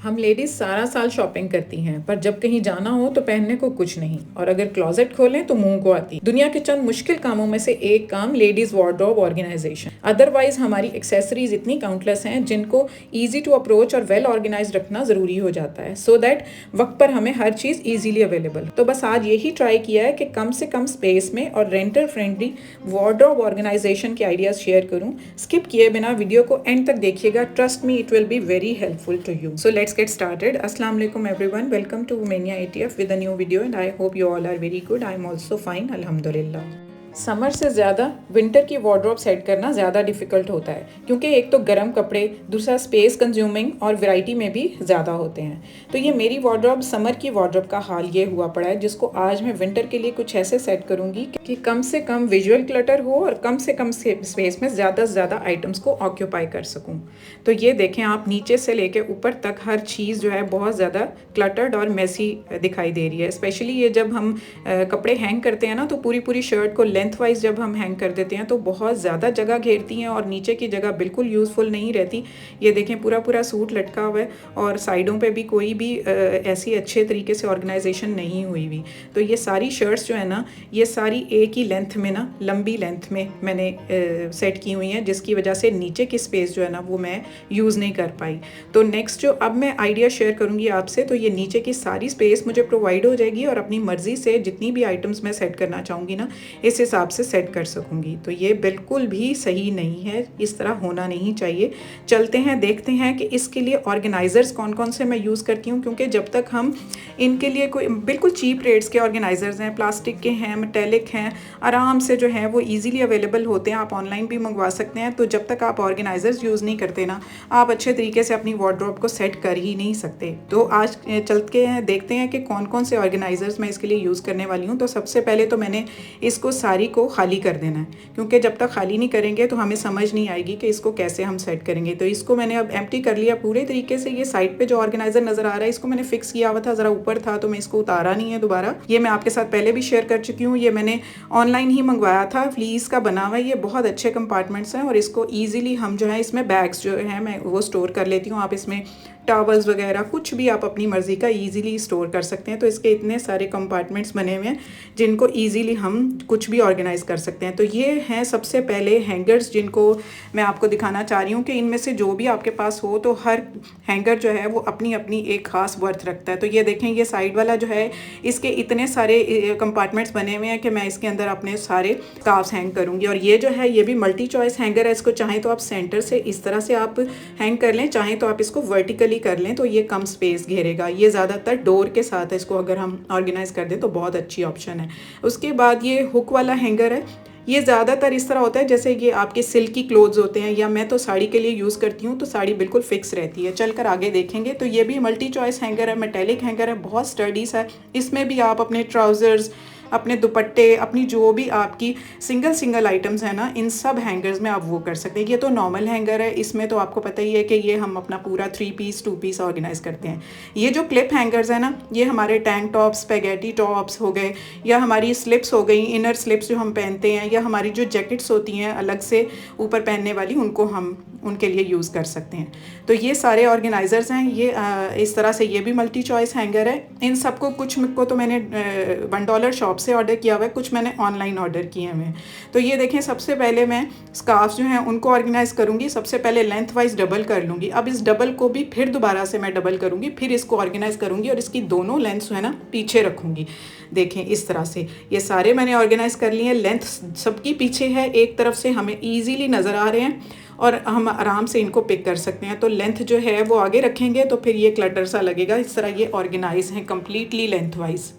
हम लेडीज़ सारा साल शॉपिंग करती हैं, पर जब कहीं जाना हो तो पहनने को कुछ नहीं, और अगर क्लोजेट खोलें तो मुंह को आती। दुनिया के चंद मुश्किल कामों में से एक काम लेडीज़ वार्डरोब ऑर्गेनाइजेशन। अदरवाइज हमारी एक्सेसरीज इतनी काउंटलेस हैं जिनको ईजी टू अप्रोच और वेल ऑर्गेनाइज रखना ज़रूरी हो जाता है, सो दैट वक्त पर हमें हर चीज़ ईजीली अवेलेबल। तो बस आज यही ट्राई किया है कि कम से कम स्पेस में और रेंटर फ्रेंडली वार्डरोब ऑर्गेनाइजेशन के आइडियाज़ शेयर करूँ। स्किप किए बिना वीडियो को एंड तक देखिएगा, trust me it will be very helpful to you. So let's get started. Assalamu alaikum everyone. Welcome to Mania ATF with a new video and I hope you all are very good. I am also fine, alhamdulillah. Summer से ज़्यादा winter की wardrobe set करना ज़्यादा difficult होता है, क्योंकि एक तो गर्म कपड़े, दूसरा स्पेस कंज्यूमिंग और वैरायटी में भी ज़्यादा होते हैं। तो ये मेरी वार्डरोब समर की वार्डरोब का हाल ये हुआ पड़ा है, जिसको आज मैं विंटर के लिए कुछ ऐसे सेट करूँगी कि कम से कम विजुअल क्लटर हो और कम से कम स्पेस में ज़्यादा से ज़्यादा आइटम्स को ऑक्यूपाई कर सकूँ। तो ये देखें आप, नीचे से लेके ऊपर तक हर चीज़ जो है बहुत ज़्यादा क्लटर्ड और मेसी दिखाई दे रही है। स्पेशली ये जब हम कपड़े हैंग करते हैं ना, तो पूरी पूरी शर्ट को लेंथ वाइज जब हम हैंग कर देते हैं तो बहुत ज़्यादा जगह घेरती हैं और नीचे की जगह बिल्कुल यूज़फुल नहीं रहती। ये देखें, पूरा पूरा सूट लटका हुआ है और साइडों पे भी कोई भी ऐसी अच्छे तरीके से ऑर्गेनाइजेशन नहीं हुई हुई। तो ये सारी शर्ट्स जो है ना, ये सारी एक ही लेंथ में ना, लंबी लेंथ में मैंने सेट की हुई हैं, जिसकी वजह से नीचे की स्पेस जो है ना वो मैं यूज़ नहीं कर पाई। तो नेक्स्ट जो अब मैं आइडिया शेयर करूँगी आपसे, तो ये नीचे की सारी स्पेस मुझे प्रोवाइड हो जाएगी और अपनी मर्ज़ी से जितनी भी आइटम्स मैं सेट करना चाहूँगी ना, इस हिसाब से सेट कर सकूँगी। तो ये बिल्कुल भी सही नहीं है, इस तरह होना नहीं चाहिए। चलते हैं, देखते हैं कि इसके लिए ऑर्गेनाइज़र्स कौन कौन से मैं यूज़ करती हूँ, क्योंकि जब तक हम इनके लिए कोई बिल्कुल चीप रेट्स के ऑर्गेनाइज़र्स हैं, प्लास्टिक के हैं, मेटेलिक हैं, आराम से जो है वो ईजिली अवेलेबल होते हैं, आप ऑनलाइन भी मंगवा सकते हैं। तो जब तक आप ऑर्गेनाइज़र्स यूज़ नहीं करते ना, आप अच्छे तरीके से अपनी वार्डरोब को सेट कर ही नहीं सकते। तो आज चल के देखते हैं कि कौन कौन से ऑर्गेनाइज़र्स मैं इसके लिए यूज़ करने वाली हूँ। तो सबसे पहले तो मैंने इसको सारी को खाली कर देना है, क्योंकि जब तक खाली नहीं करेंगे तो हमें समझ नहीं आएगी कि इसको कैसे हम सेट करेंगे। तो इसको मैंने अब एम्प्टी कर लिया पूरे तरीके से। ये साइड पे जो ऑर्गेनाइज़र नज़र आ रहा है, इसको मैंने फिक्स किया हुआ था, ज़रा ऊपर था तो मैं इसको उतारा नहीं है दोबारा। ये मैं आपके साथ पहले भी शेयर कर चुकी हूँ, ये मैंने ऑनलाइन ही मंगवाया था, फ्लीस का बना हुआ है। ये बहुत अच्छे कंपार्टमेंट्स हैं और इसको ईजिली हम जो है इसमें बैग्स जो है मैं वो स्टोर कर लेती हूँ। आप इसमें टॉवल्स वगैरह कुछ भी आप अपनी मर्ज़ी का इजीली स्टोर कर सकते हैं। तो इसके इतने सारे कंपार्टमेंट्स बने हुए हैं जिनको इजीली हम कुछ भी ऑर्गेनाइज़ कर सकते हैं। तो ये हैं सबसे पहले हैंगर्स, जिनको मैं आपको दिखाना चाह रही हूँ कि इनमें से जो भी आपके पास हो, तो हर हैंगर जो है वो अपनी अपनी एक ख़ास वर्थ रखता है। तो ये देखें, ये साइड वाला जो है, इसके इतने सारे कंपार्टमेंट्स बने हुए हैं कि मैं इसके अंदर अपने सारे स्कार्फ्स हैंग करूँगी। और ये जो है ये भी मल्टी चॉइस हैंगर है। इसको चाहें तो आप सेंटर से इस तरह से आप हैंग कर लें, चाहें तो आप इसको वर्टिकली कर लें, तो ये कम स्पेस घेरेगा। ये ज़्यादातर डोर के साथ है, इसको अगर हम ऑर्गेनाइज कर दें तो बहुत अच्छी ऑप्शन है। उसके बाद ये हुक वाला हैंगर है। ये ज़्यादातर इस तरह होता है जैसे ये आपके सिल्की क्लोथ्स होते हैं, या मैं तो साड़ी के लिए यूज़ करती हूँ, तो साड़ी बिल्कुल फिक्स रहती है। चलकर आगे देखेंगे। तो ये भी मल्टी चॉइस हैंगर है, मेटेलिक हैंगर है, बहुत स्टडी सा है। इसमें भी आप अपने ट्राउज़र्स, अपने दुपट्टे, अपनी जो भी आपकी सिंगल आइटम्स हैं ना, इन सब हैंगर्स में आप वो कर सकते हैं। ये तो नॉर्मल हैंगर है, इसमें तो आपको पता ही है कि ये हम अपना पूरा 3 पीस 2 पीस ऑर्गेनाइज करते हैं। ये जो क्लिप हैंगर्स है ना, ये हमारे टैंक टॉप्स, स्पैगेटी टॉप्स हो गए, या हमारी स्लिप्स हो गई, इनर स्लिप्स जो हम पहनते हैं, या हमारी जो जैकेट्स होती हैं अलग से ऊपर पहनने वाली, उनको हम उनके लिए यूज़ कर सकते हैं। तो ये सारे ऑर्गेनाइज़र्स हैं। ये इस तरह से ये भी मल्टी चॉइस हैंगर है। इन सबको कुछ को तो मैंने $1 शॉप से ऑर्डर किया हुआ है, कुछ मैंने ऑनलाइन ऑर्डर किए हैं। तो ये देखें, सबसे पहले मैं स्कार्फ जो हैं उनको ऑर्गेनाइज करूँगी। सबसे पहले लेंथ वाइज डबल कर लूँगी। अब इस डबल को भी फिर दोबारा से मैं डबल करूँगी, फिर इसको ऑर्गेनाइज करूँगी और इसकी दोनों लेंथ्स जो है ना पीछे रखूँगी। देखें, इस तरह से ये सारे मैंने ऑर्गेनाइज कर लिए हैं। लेंथ सबकी पीछे है, एक तरफ से हमें ईजीली नज़र आ रहे हैं और हम आराम से इनको पिक कर सकते हैं। तो लेंथ जो है वो आगे रखेंगे तो फिर ये क्लटर सा लगेगा। इस तरह ये ऑर्गेनाइज हैं कम्प्लीटली लेंथ वाइज।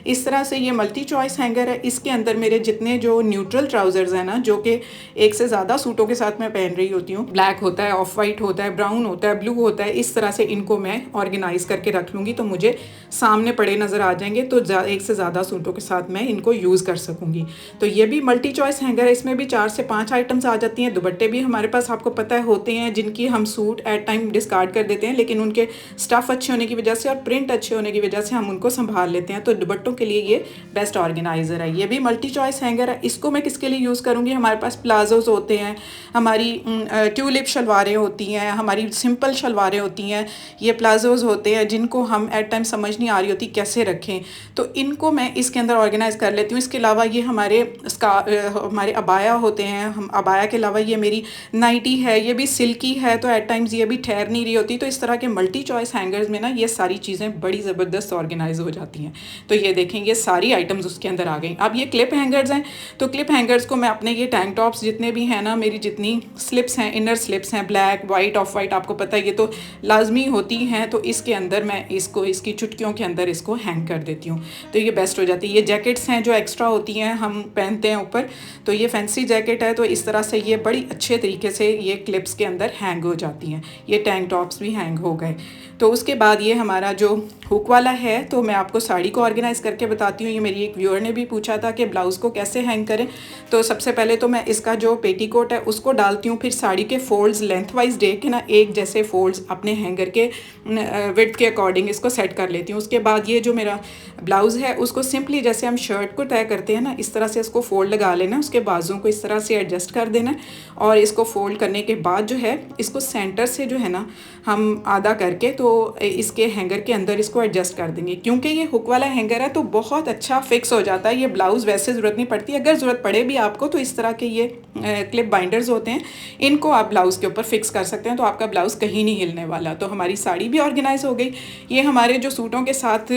इस तरह से ये मल्टी चॉइस हैंगर है। इसके अंदर मेरे जितने जो न्यूट्रल ट्राउजर्स हैं ना, जो कि एक से ज़्यादा सूटों के साथ मैं पहन रही होती हूँ, ब्लैक होता है, ऑफ वाइट होता है, ब्राउन होता है, ब्लू होता है, इस तरह से इनको मैं ऑर्गेनाइज करके रख लूँगी तो मुझे सामने पड़े नज़र आ जाएंगे। तो एक से ज़्यादा सूटों के साथ मैं इनको यूज़ कर सकूँगी। तो ये भी मल्टी चॉइस हैंगर है। इसमें भी 4 से 5 आइटम्स आ जाती हैं। दुपट्टे भी हमारे पास आपको पता है होते हैं, जिनकी हम सूट एट टाइम डिस्कार्ड कर देते हैं, लेकिन उनके स्टफ़ अच्छे होने की वजह से और प्रिंट अच्छे होने की वजह से हम उनको संभाल लेते हैं। तो दुपट्टों के लिए ये बेस्ट ऑर्गेनाइज़र है। ये भी मल्टी चॉइस हैंगर है। इसको मैं किसके लिए यूज़ करूँगी, हमारे पास प्लाजोज होते हैं, हमारी ट्यूलिप शलवारें होती हैं, हमारी सिंपल शलवारें होती हैं, ये प्लाजोज होते हैं जिनको हम एट टाइम समझ नहीं आ रही होती कैसे रखें, तो इनको मैं इसके अंदर ऑर्गेनाइज़ कर लेती हूँ। इसके अलावा ये हमारे अबाया होते हैं, हम अबाया के अलावा ये मेरी नाइटी है, ये भी सिल्की है, तो एट टाइम्स ये भी ठहर नहीं रही होती। तो इस तरह के मल्टी चॉइस हैंगर्स में ना ये सारी चीज़ें बड़ी ज़बरदस्त ऑर्गेनाइज हो जाती हैं। तो ये देखें, ये सारी आइटम्स उसके अंदर आ गई। अब ये क्लिप हैंगर्स हैं, तो क्लिप हैंगर्स को मैं अपने ये टैंक टॉप्स जितने भी हैं ना, मेरी जितनी स्लिप्स हैं, इनर स्लिप्स हैं, ब्लैक वाइट ऑफ वाइट, आपको पता है ये तो लाजमी होती हैं, तो इसके अंदर मैं इसको इसकी चुटकियों के अंदर इसको हैंग कर देती हूँ, तो ये बेस्ट हो जाती है। ये जैकेट्स हैं जो एक्स्ट्रा होती हैं, हम पहनते हैं ऊपर, तो ये फैंसी जैकेट है, तो इस तरह से ये बड़ी अच्छे तरीके से ये क्लिप्स के अंदर हैंग हो जाती हैं। ये टैंक टॉप्स भी हैंग हो गए। तो उसके बाद ये हमारा जो हुक वाला है, तो मैं आपको साड़ी को ऑर्गेनाइज़ करके बताती हूँ। ये मेरी एक व्यूअर ने भी पूछा था कि ब्लाउज़ को कैसे हैंग करें। तो सबसे पहले तो मैं इसका जो पेटीकोट है उसको डालती हूँ, फिर साड़ी के फोल्ड्स लेंथ वाइज दे के ना एक जैसे फोल्ड्स अपने हैंगर के विड्थ के अकॉर्डिंग इसको सेट कर लेती हूँ। उसके बाद ये जो मेरा ब्लाउज़ है उसको सिंपली जैसे हम शर्ट को तय करते हैं ना, इस तरह से इसको फोल्ड लगा लेना, उसके बाजुओं को इस तरह से एडजस्ट कर देना, और इसको फोल्ड करने के बाद जो है इसको सेंटर से जो है ना हम आधा करके तो इसके हैंगर के अंदर इसको एडजस्ट कर देंगे। क्योंकि ये हुक वाला हैंगर है तो बहुत अच्छा फिक्स हो जाता है। ये ब्लाउज़ वैसे ज़रूरत नहीं पड़ती, अगर ज़रूरत पड़े भी आपको तो इस तरह के ये क्लिप बाइंडर्स होते हैं, इनको आप ब्लाउज़ के ऊपर फिक्स कर सकते हैं, तो आपका ब्लाउज़ कहीं नहीं हिलने वाला। तो हमारी साड़ी भी ऑर्गेनाइज हो गई। ये हमारे जो सूटों के साथ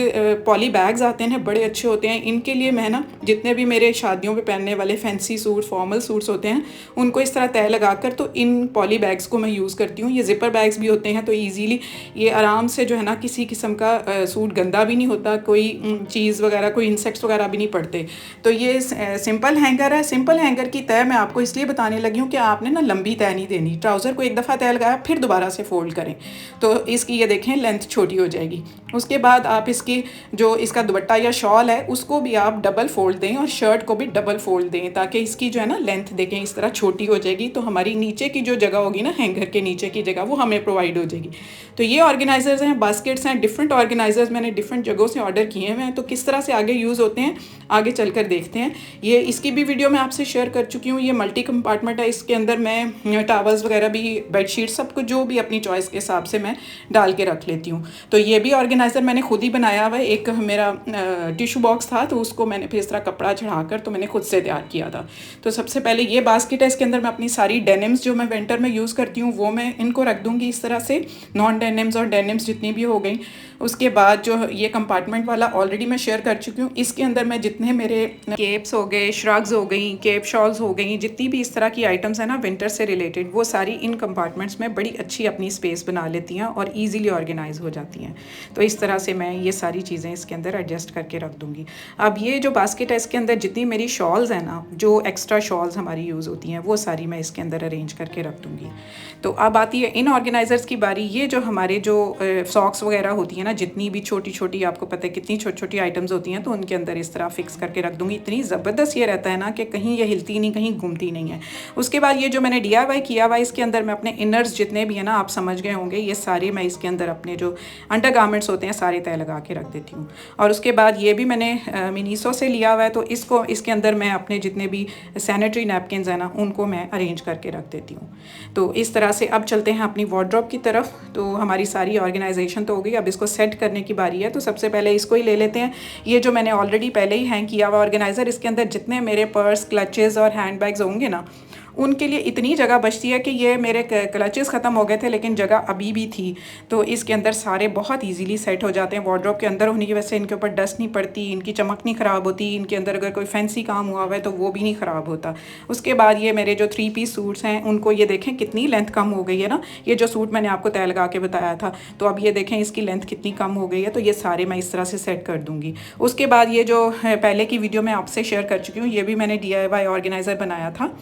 पॉली बैग्स आते हैं बड़े अच्छे होते हैं, इनके लिए मैं ना जितने भी मेरे शादियों पे पहनने वाले फैंसी सूट फॉर्मल सूट्स होते हैं उनको इस तरह तय लगाकर तो इन पॉली बैग्स को मैं यूज़ करती हूँ। ये जिपर बैग्स भी होते हैं, तो ईजीली ये आराम से जो है ना किसी किस्म का सूट गंदा भी नहीं होता, कोई चीज़ वगैरह कोई इंसेक्ट्स वगैरह भी नहीं पड़ते। तो ये सिंपल हैंगर है। सिंपल हैंगर की तय मैं आपको इसलिए बताने लगी हूँ कि आपने ना लंबी तय नहीं देनी। ट्राउज़र को एक दफ़ा तय लगाया फिर दोबारा से फोल्ड करें, तो इसकी ये देखें लेंथ छोटी हो जाएगी। उसके बाद आप इसकी जो इसका दुपट्टा या शॉल है उसको भी आप डबल फोल्ड दें और शर्ट को भी डबल फोल्ड दें, ताकि इसकी जो है ना लेंथ देखें इस तरह छोटी हो जाएगी, तो हमारी नीचे की जो जगह होगी ना हैंगर के नीचे की जगह वो हमें प्रोवाइड हो जाएगी। तो ये ऑर्गेनाइजर्स हैं, बास्केट्स हैं, डिफरेंट ऑर्गेनाइजर्स मैंने डिफरेंट जगहों से ऑर्डर किए हुए हैं। तो किस तरह से आगे यूज़ होते हैं आगे चलकर देखते हैं। ये इसकी भी वीडियो मैं आपसे शेयर कर चुकी हूँ। ये मल्टी कंपार्टमेंट है, इसके अंदर मैं टावल्स वगैरह भी, बेडशीट, सब कुछ जो भी अपनी चॉइस के हिसाब से मैं डाल के रख लेती हूँ। तो ये भी ऑर्गेनाइज़र मैंने खुद ही बनाया हुआ है। एक मेरा टिशू बॉक्स था तो उसको मैंने फिर इस तरह कपड़ा चढ़ाकर तो मैंने खुद से तैयार किया था। तो सबसे पहले ये बास्केट है, इसके अंदर मैं अपनी सारी डेनिम्स जो मैं विंटर में यूज़ करती हूँ वो मैं इनको रख दूँगी इस तरह से, नॉन डेनिम्स और डेनिम्स जितनी भी हो गई। उसके बाद जो ये कंपार्टमेंट वाला ऑलरेडी मैं शेयर कर चुकी हूँ, इसके अंदर मैं जितने मेरे केप्स हो गए, श्रग्स हो गई, केप शॉल्स हो गई, जितनी भी इस तरह की आइटम्स हैं ना विंटर से रिलेटेड, वो सारी इन कंपार्टमेंट्स में बड़ी अच्छी अपनी स्पेस बना लेती हैं और ईजिली ऑर्गेनाइज हो जाती हैं। तो इस तरह से मैं ये सारी चीज़ें इसके अंदर एडजस्ट करके रख दूँगी। अब ये जो बास्केट है इसके अंदर जितनी मेरी शॉल्स हैं ना, जो एक्स्ट्रा शॉल्स हमारी यूज़ होती हैं वो सारी मैं इसके अंदर अरेंज करके रख दूँगी। तो अब आती है इन ऑर्गेनाइजर्स की बारी। ये जो हमारे जो सॉक्स वगैरह होती हैं ना, जितनी भी छोटी छोटी, आपको पता है कितनी छोटी छोटी आइटम्स होती हैं, तो उनके अंदर इस तरह फिक्स करके रख दूँगी। इतनी ज़बरदस्त ये रहता है ना कि कहीं ये हिलती नहीं, कहीं घूमती नहीं है। उसके बाद ये जो मैंने DIY किया हुआ, इसके अंदर मैं अपने इनर्स जितने भी हैं ना, आप समझ गए होंगे, ये सारे मैं इसके अंदर अपने जो अंडर गारमेंट्स होते हैं सारे तय लगा के रख देती हूँ। और उसके बाद ये भी मैंने मिनीसो से लिया हुआ है, तो इसको इसके अंदर मैं अपने जितने भी सैनिटरी नैपकिन्स हैं ना उनको मैं अरेंज करके रख देती हूँ। तो इस तरह से अब चलते हैं अपनी वार्डरोब की तरफ। तो हमारी सारी ऑर्गेनाइजेशन तो हो गई, अब इसको सेट करने की बारी है। तो सबसे पहले इसको ही ले लेते हैं। ये जो मैंने ऑलरेडी पहले ही हैंग किया हुआ ऑर्गेनाइज़र, इसके अंदर जितने मेरे पर्स, क्लचेज़ और हैंड बैग्स होंगे ना, उनके लिए इतनी जगह बचती है कि ये मेरे क्लचेस ख़त्म हो गए थे लेकिन जगह अभी भी थी, तो इसके अंदर सारे बहुत इजीली सेट हो जाते हैं। वार्डरोब के अंदर होने की वजह से इनके ऊपर डस्ट नहीं पड़ती, इनकी चमक नहीं ख़राब होती, इनके अंदर अगर कोई फैंसी काम हुआ हुआ है तो वो भी नहीं ख़राब होता। उसके बाद ये मेरे जो 3 पीस सूट्स हैं उनको ये देखें कितनी लेंथ कम हो गई है ना। ये जो सूट मैंने आपको तय लगा के बताया था, तो अब ये देखें इसकी लेंथ कितनी कम हो गई है। तो ये सारे मैं इस तरह से सेट कर दूँगी। उसके बाद ये जो पहले की वीडियो में आपसे शेयर कर चुकी हूँ, ये भी मैंने DIY ऑर्गेनाइज़र बनाया था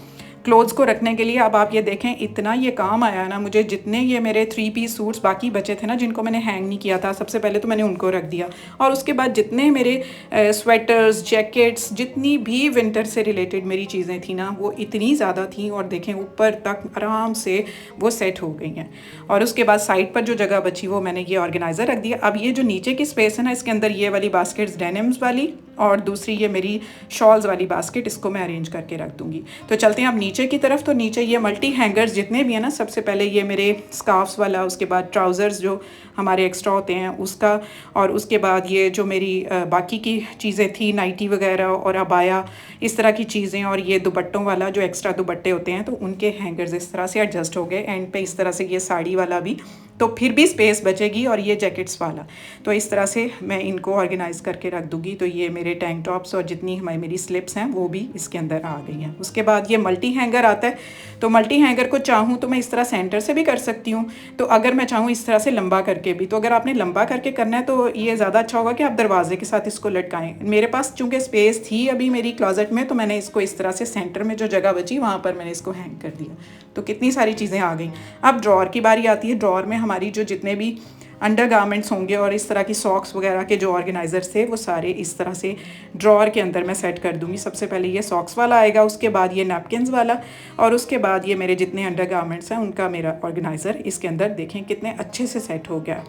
क्लोथ्स को रखने के लिए। अब आप ये देखें इतना ये काम आया ना मुझे, जितने ये मेरे 3 पीस सूट्स बाकी बचे थे ना जिनको मैंने हैंग नहीं किया था, सबसे पहले तो मैंने उनको रख दिया। और उसके बाद जितने मेरे स्वेटर्स, जैकेट्स, जितनी भी विंटर से रिलेटेड मेरी चीज़ें थी ना, वो इतनी ज़्यादा थी और देखें ऊपर तक आराम से वो सेट हो गई हैं। और उसके बाद साइड पर जो जगह बची वो मैंने ये ऑर्गेनाइज़र रख दिया। अब ये जो नीचे की स्पेस है ना, इसके अंदर ये वाली बास्केट्स डेनिम्स वाली और दूसरी ये मेरी शॉल्स वाली बास्केट, इसको मैं अरेंज करके रख दूँगी। तो चलते हैं अब नीचे की तरफ। तो नीचे ये मल्टी हैंगर्स जितने भी हैं ना, सबसे पहले ये मेरे स्कार्फ्स वाला, उसके बाद ट्राउज़र्स जो हमारे एक्स्ट्रा होते हैं उसका, और उसके बाद ये जो मेरी बाकी की चीज़ें थी, नाइटी वगैरह और अबाया, इस तरह की चीज़ें, और ये दुपट्टों वाला जो एक्स्ट्रा दुपट्टे होते हैं तो उनके हैंगर्स इस तरह से एडजस्ट हो गए एंड पे। इस तरह से ये साड़ी वाला भी, तो फिर भी स्पेस बचेगी, और ये जैकेट्स वाला, तो इस तरह से मैं इनको ऑर्गेनाइज़ करके रख दूँगी। तो ये मेरे टैंक टॉप्स और जितनी हमारी मेरी स्लिप्स हैं वो भी इसके अंदर आ गई हैं। उसके बाद ये मल्टी हैंगर आता है, तो मल्टी हैंगर को चाहूँ तो मैं इस तरह सेंटर से भी कर सकती हूँ, तो अगर मैं चाहूँ इस तरह से लंबा करके भी। तो अगर आपने लंबा करके करना है तो ये ज़्यादा अच्छा होगा कि आप दरवाजे के साथ इसको लटकाएं। मेरे पास चूँकि स्पेस थी अभी मेरी क्लोजेट में, तो मैंने इसको इस तरह से सेंटर में जो जगह बची वहाँ पर मैंने इसको हैंग कर दिया। तो कितनी सारी चीज़ें आ गई। अब ड्रॉर की बारी आती है। ड्रॉर में हमारी जो जितने भी अंडर गारमेंट्स होंगे और इस तरह की सॉक्स वगैरह के जो ऑर्गेनाइजर्स थे वो सारे इस तरह से ड्रॉर के अंदर मैं सेट कर दूंगी। सबसे पहले ये सॉक्स वाला आएगा, उसके बाद ये नैपकिन्स वाला, और उसके बाद ये मेरे जितने अंडर गारमेंट्स हैं उनका मेरा ऑर्गेनाइज़र इसके अंदर देखें कितने अच्छे से सेट हो गया।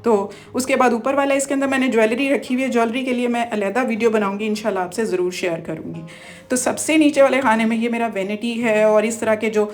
तो उसके बाद ऊपर वाला इसके अंदर मैंने ज्वेलरी रखी हुई है। ज्वेलरी के लिए मैं अलहदा वीडियो बनाऊंगी, इंशाल्लाह आपसे ज़रूर शेयर करूंगी। तो सबसे नीचे वाले खाने में ये मेरा वैनिटी है, और इस तरह के जो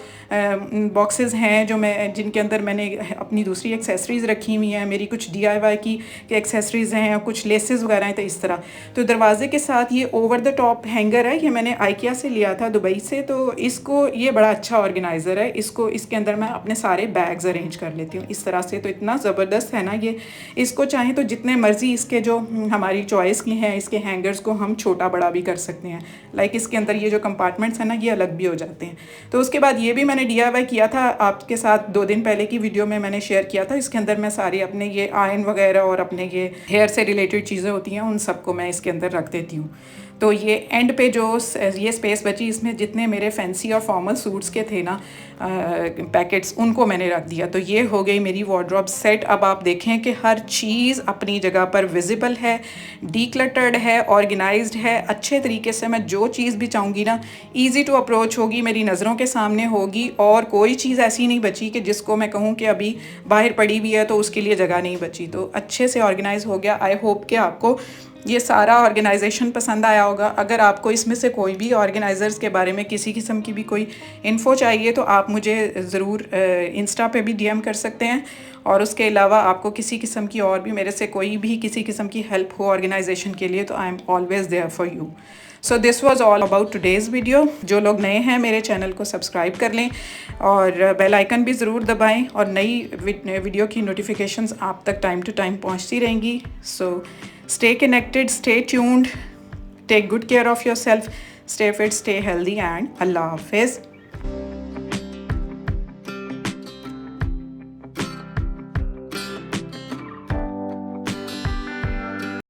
बॉक्सेस हैं जो मैं जिनके अंदर मैंने अपनी दूसरी एक्सेसरीज़ रखी हुई हैं, मेरी कुछ DIY की एक्सेसरीज़ हैं, कुछ लेसेस वगैरह हैं। तो इस तरह तो दरवाजे के साथ ये ओवर द टॉप हैंगर है, ये मैंने आइकिया से लिया था दुबई से। तो इसको ये बड़ा अच्छा ऑर्गेनाइज़र है। इसको इसके अंदर मैं अपने सारे बैग्स अरेंज कर लेती हूँ इस तरह से। तो इतना ज़बरदस्त है ना ये। इसको चाहें तो जितने मर्जी इसके जो हमारी चॉइस की हैं इसके हैंगर्स को हम छोटा बड़ा भी कर सकते हैं। लाइक इसके अंदर ये जो कंपार्टमेंट्स हैं ना ये अलग भी हो जाते हैं। तो उसके बाद ये भी मैंने DIY किया था, आपके साथ 2 दिन पहले की वीडियो में मैंने शेयर किया था। इसके अंदर मैं सारे अपने ये आयरन वगैरह और अपने ये हेयर से रिलेटेड चीज़ें होती हैं उन सबको मैं इसके अंदर रख देती हूँ। तो ये एंड पे जो ये स्पेस बची इसमें जितने मेरे फैंसी और फॉर्मल सूट्स के थे ना पैकेट्स, उनको मैंने रख दिया। तो ये हो गई मेरी वार्डरोब सेट। अब आप देखें कि हर चीज़ अपनी जगह पर विजिबल है, डीक्लटर्ड है, ऑर्गेनाइज्ड है। अच्छे तरीके से मैं जो चीज़ भी चाहूँगी ना ईजी टू अप्रोच होगी, मेरी नज़रों के सामने होगी, और कोई चीज़ ऐसी नहीं बची कि जिसको मैं कहूँ कि अभी बाहर पड़ी हुई है तो उसके लिए जगह नहीं बची। तो अच्छे से ऑर्गेनाइज हो गया। आई होप कि आपको ये सारा ऑर्गेनाइजेशन पसंद आया होगा। अगर आपको इसमें से कोई भी ऑर्गेनाइज़र्स के बारे में किसी किस्म की भी कोई इन्फो चाहिए तो आप मुझे ज़रूर इंस्टा पे भी DM कर सकते हैं। और उसके अलावा आपको किसी किस्म की और भी मेरे से कोई भी किसी किस्म की हेल्प हो ऑर्गेनाइजेशन के लिए तो I am always there for you. So this was all about today's video. जो लोग नए हैं मेरे चैनल को सब्सक्राइब कर लें और बेल आइकन भी ज़रूर दबाएं, और नई वीडियो की नोटिफिकेशंस आप तक टाइम टू टाइम पहुंचती रहेंगी। सो stay connected, stay tuned, take good care of yourself, stay fit, stay healthy, and Allah Hafiz.